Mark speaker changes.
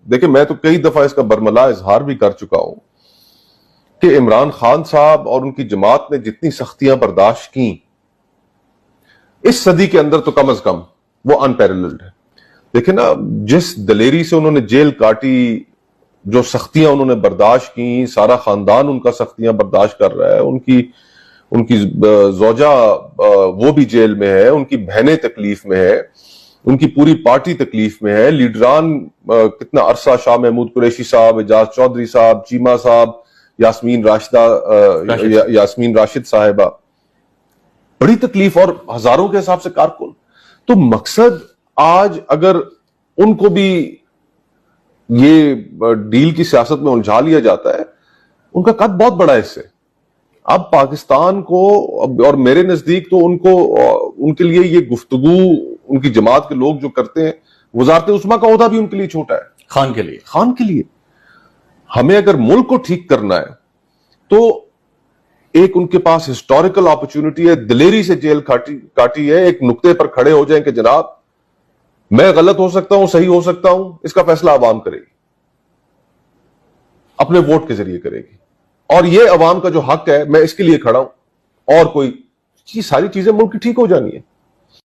Speaker 1: دیکھیں میں تو کئی دفعہ اس کا برملا اظہار بھی کر چکا ہوں کہ عمران خان صاحب اور ان کی جماعت نے جتنی سختیاں برداشت کی اس صدی کے اندر تو کم از کم وہ انپیرللڈ ہے. دیکھیں نا جس دلیری سے انہوں نے جیل کاٹی، جو سختیاں انہوں نے برداشت کی، سارا خاندان ان کا سختیاں برداشت کر رہا ہے، ان کی زوجہ وہ بھی جیل میں ہے، ان کی بہنیں تکلیف میں ہے، ان کی پوری پارٹی تکلیف میں ہے، لیڈران کتنا عرصہ، شاہ محمود قریشی صاحب، اعجاز چودھری صاحب، چیمہ صاحب، یاسمین راشد صاحبہ، بڑی تکلیف، اور ہزاروں کے حساب سے کارکن. تو مقصد آج اگر ان کو بھی یہ ڈیل کی سیاست میں الجھا لیا جاتا ہے، ان کا قد بہت بڑا ہے اس سے. اب پاکستان کو، اور میرے نزدیک تو ان کے لیے یہ گفتگو ان کی جماعت کے لوگ جو کرتے ہیں، وزارت عظمیٰ کا عہدہ بھی ان کے لیے چھوٹا ہے. خان کے لیے ہمیں اگر ملک کو ٹھیک کرنا ہے تو ایک ان کے پاس ہسٹوریکل اپرچونٹی ہے، دلیری سے جیل کاٹی ہے، ایک نقطے پر کھڑے ہو جائیں کہ جناب میں غلط ہو سکتا ہوں، صحیح ہو سکتا ہوں، اس کا فیصلہ عوام کرے گی، اپنے ووٹ کے ذریعے کرے گی، اور یہ عوام کا جو حق ہے میں اس کے لیے کھڑا ہوں، اور کوئی، یہ ساری چیزیں ملک کی ٹھیک ہو جانی ہے.